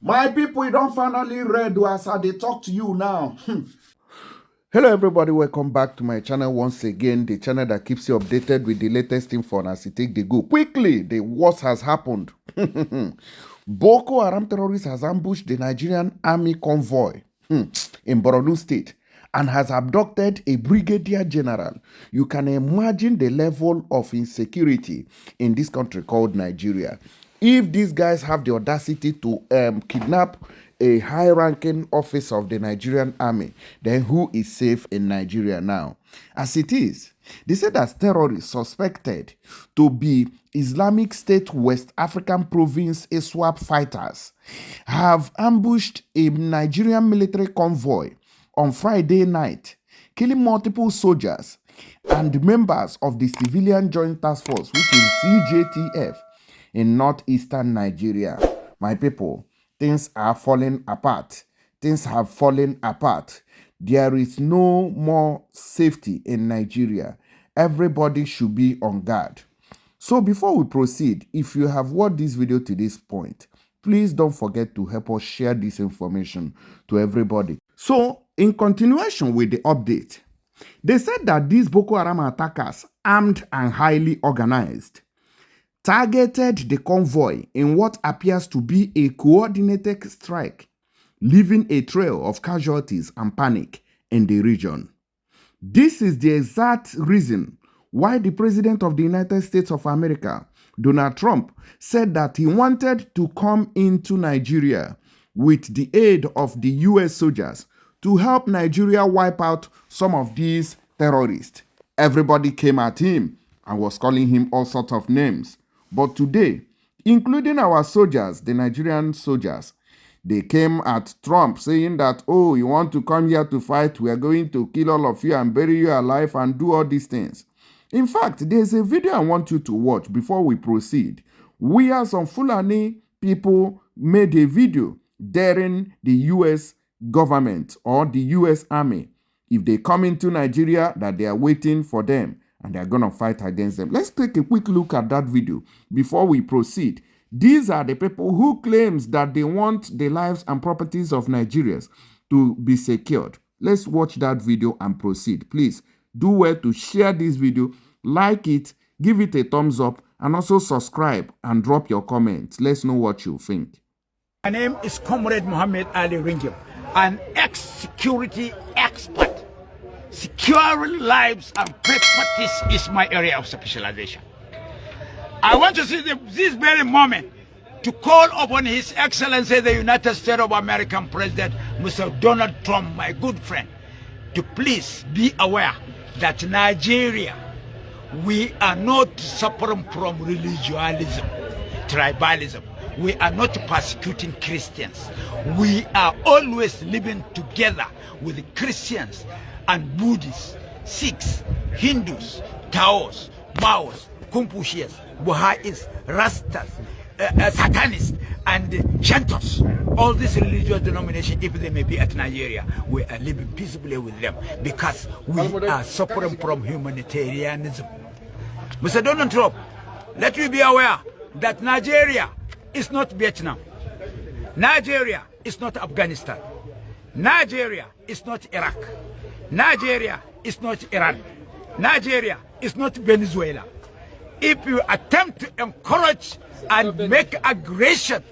My people, you don't finally read as they talk to you now. Hello everybody, welcome back to my channel once again, the channel that keeps you updated with the latest info as it take the go. Quickly, the worst has happened. Boko Haram terrorists has ambushed the Nigerian army convoy in Borno State and has abducted a brigadier general. You can imagine the level of insecurity in this country called Nigeria. If these guys have the audacity to kidnap a high-ranking officer of the Nigerian army, then who is safe in Nigeria now? As it is, they said that terrorists suspected to be Islamic State West African Province ISWAP fighters have ambushed a Nigerian military convoy on Friday night, killing multiple soldiers and members of the Civilian Joint Task Force, which is CJTF, in northeastern Nigeria. My people, things are falling apart. Things have fallen apart. There is no more safety in Nigeria. Everybody should be on guard. So before we proceed, if you have watched this video to this point, please don't forget to help us share this information to everybody. So in continuation with the update, they said that these Boko Haram attackers, armed and highly organized, targeted the convoy in what appears to be a coordinated strike, leaving a trail of casualties and panic in the region. This is the exact reason why the President of the United States of America, Donald Trump, said that he wanted to come into Nigeria with the aid of the US soldiers to help Nigeria wipe out some of these terrorists. Everybody came at him and was calling him all sorts of names. But today, including our soldiers, the Nigerian soldiers, they came at Trump saying that, oh, you want to come here to fight? We are going to kill all of you and bury you alive and do all these things. In fact, there's a video I want you to watch before we proceed. We as some Fulani people made a video daring the US government or the US army, if they come into Nigeria, that they are waiting for them and they're going to fight against them. Let's take a quick look at that video before we proceed. These are the people who claims that they want the lives and properties of Nigerians to be secured. Let's watch that video and proceed. Please do well to share this video, like it, give it a thumbs up, and also subscribe and drop your comments. Let's know what you think. My name is Comrade Mohammed Ali Ringim, an ex-security expert. Securing lives and properties is my area of specialization. I want to see this very moment to call upon His Excellency, the United States of America President, Mr. Donald Trump, my good friend, to please be aware that Nigeria, we are not suffering from religiosism, tribalism. We are not persecuting Christians. We are always living together with Christians and Buddhists, Sikhs, Hindus, Taos, Maos, Confucius, Buddhists, Rastas, Satanists, and Shantos. All these religious denominations, if they may be at Nigeria, we are living peaceably with them because we are suffering from humanitarianism. Mr. Donald Trump, let me be aware that Nigeria is not Vietnam. Nigeria is not Afghanistan. Nigeria is not Iraq. Nigeria is not Iran. Nigeria is not Venezuela. If you attempt to encourage and make aggression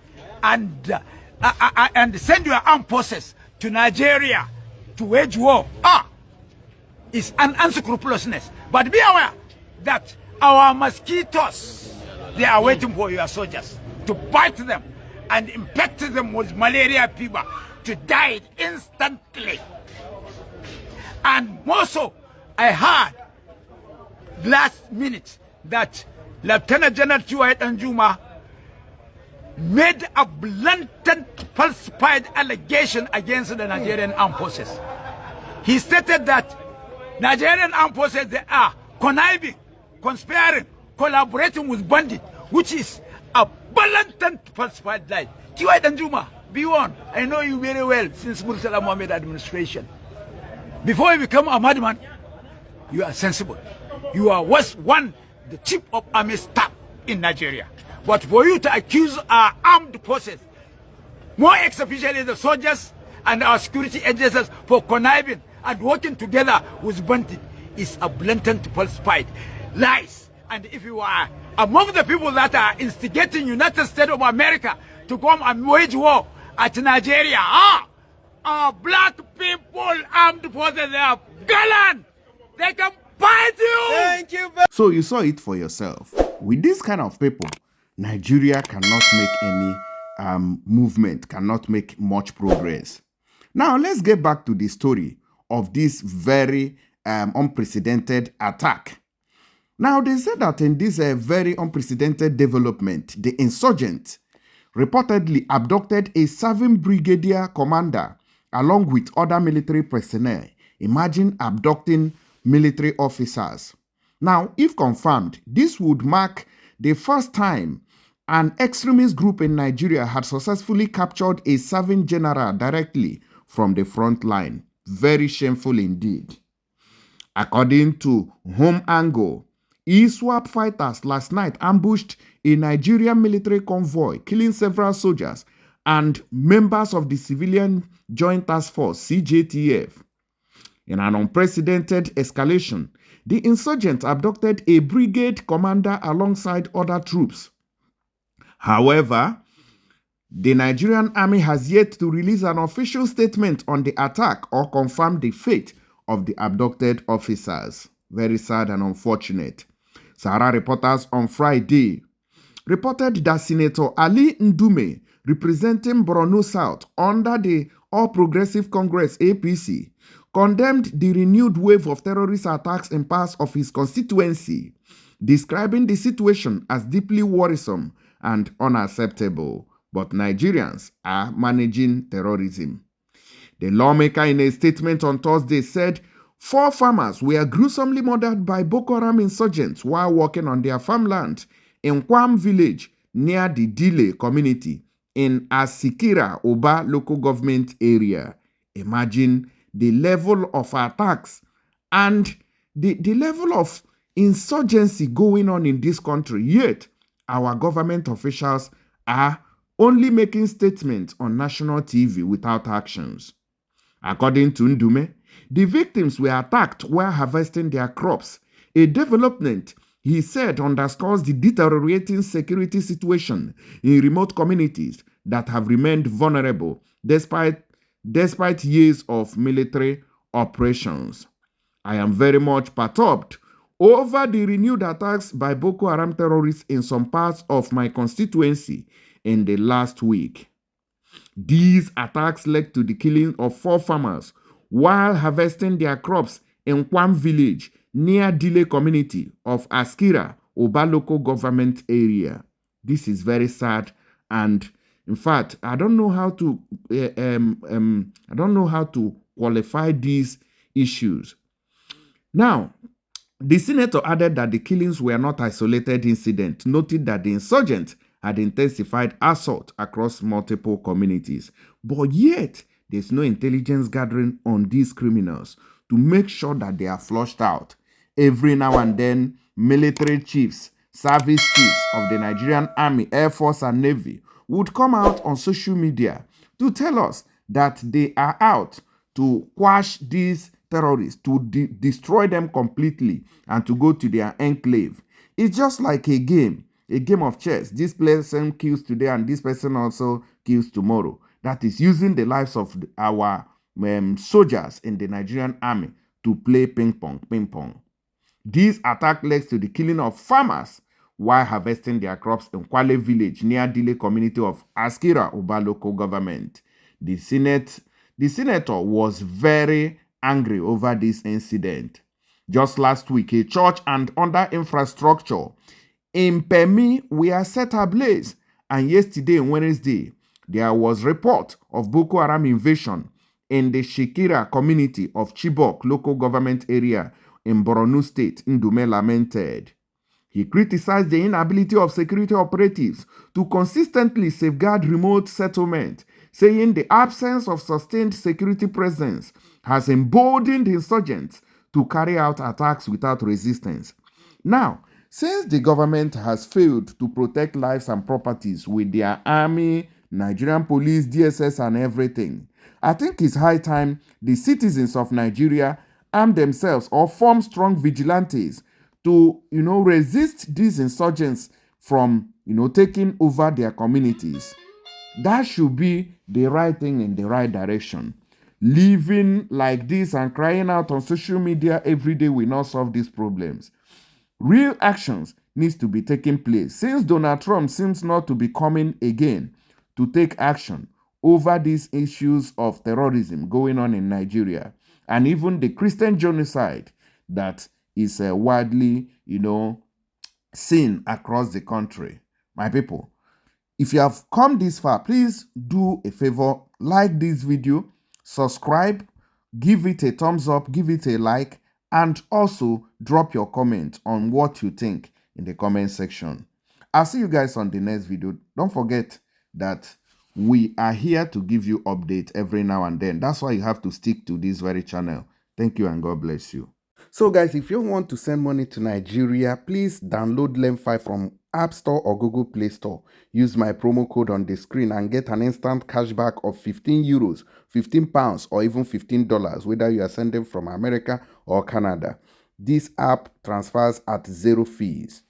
and send your armed forces to Nigeria to wage war, it's an unscrupulousness. But be aware that our mosquitoes, they are waiting for your soldiers to bite them and infect them with malaria fever to die instantly. And more so, I heard last minute that Lieutenant General Chiwayet Anjuma made a blatant falsified allegation against the Nigerian armed forces. He stated that Nigerian armed forces, they are conniving, conspiring, collaborating with bandits, which is a blatant falsified lie. Chiwayet Anjuma, be warned. I know you very well since Murtala Mohammed administration. Before you become a madman, you are sensible. You are the Chief of Army staff in Nigeria. But for you to accuse our armed forces more especially the soldiers and our security agencies, for conniving and working together with bandits is a blatant falsified lies. And if you are among the people that are instigating United States of America to come and wage war at Nigeria, black people armed forces, they are gallant. They can fight you. Thank you. So you saw it for yourself. With this kind of people, Nigeria cannot make any movement, cannot make much progress. Now, let's get back to the story of this very unprecedented attack. Now, they said that in this very unprecedented development, the insurgents reportedly abducted a serving brigadier commander along with other military personnel. Imagine abducting military officers. Now, if confirmed, this would mark the first time an extremist group in Nigeria had successfully captured a serving general directly from the front line. Very shameful indeed. According to Home Angle, ISWAP fighters last night ambushed a Nigerian military convoy, killing several soldiers and members of the Civilian Joint Task Force, CJTF. In an unprecedented escalation, the insurgents abducted a brigade commander alongside other troops. However, the Nigerian army has yet to release an official statement on the attack or confirm the fate of the abducted officers. Very sad and unfortunate. Sahara reporters on Friday reported that Senator Ali Ndume, representing Borno South under the All Progressive Congress APC, condemned the renewed wave of terrorist attacks in parts of his constituency, describing the situation as deeply worrisome and unacceptable. But Nigerians are managing terrorism. The lawmaker, in a statement on Thursday, said 4 farmers were gruesomely murdered by Boko Haram insurgents while working on their farmland in Kwam village near the Dile community in Asikira Oba local government area. Imagine the level of attacks and the level of insurgency going on in this country. Yet, our government officials are only making statements on national TV without actions. According to Ndume, the victims were attacked while harvesting their crops, a development he said underscores the deteriorating security situation in remote communities that have remained vulnerable despite years of military operations. I am very much perturbed over the renewed attacks by Boko Haram terrorists in some parts of my constituency in the last week. These attacks led to the killing of 4 farmers while harvesting their crops in Kwam village near Dile community of Askira, Oba local government area. This is very sad, and in fact, I don't know how to qualify these issues. Now, the senator added that the killings were not isolated incidents, noting that the insurgents had intensified assault across multiple communities. But yet, there's no intelligence gathering on these criminals to make sure that they are flushed out. Every now and then, military chiefs, service chiefs of the Nigerian Army, Air Force, and Navy would come out on social media to tell us that they are out to quash these terrorists, to destroy them completely, and to go to their enclave. It's just like a game of chess. This person kills today and this person also kills tomorrow. That is using the lives of our soldiers in the Nigerian army to play ping pong. This attack led to the killing of farmers while harvesting their crops in Kwale village near Dile community of Askira Oba local government. The senator was very angry over this incident. Just last week, a church and other infrastructure in Pemi were set ablaze, and yesterday, Wednesday, there was report of Boko Haram invasion in the Shekira community of Chibok local government area in Borno State. Ndume lamented. He criticized the inability of security operatives to consistently safeguard remote settlement, saying the absence of sustained security presence has emboldened insurgents to carry out attacks without resistance. Now, since the government has failed to protect lives and properties with their army Nigerian police, DSS, and everything. I think it's high time the citizens of Nigeria arm themselves or form strong vigilantes to, resist these insurgents from, taking over their communities. That should be the right thing in the right direction. Living like this and crying out on social media every day will not solve these problems. Real actions needs to be taking place since Donald Trump seems not to be coming again to take action over these issues of terrorism going on in Nigeria and even the Christian genocide that is widely, seen across the country. My people, if you have come this far, please do a favor, like this video, subscribe, give it a thumbs up, give it a like, and also drop your comment on what you think in the comment section. I'll see you guys on the next video. Don't forget that we are here to give you updates every now and then. That's why you have to stick to this very channel. Thank you and God bless you. So guys, if you want to send money to Nigeria, please download Lem5 from App Store or Google Play Store. Use my promo code on the screen and get an instant cashback of 15 euros, 15 pounds, or even $15, whether you are sending from America or Canada. This app transfers at 0 fees.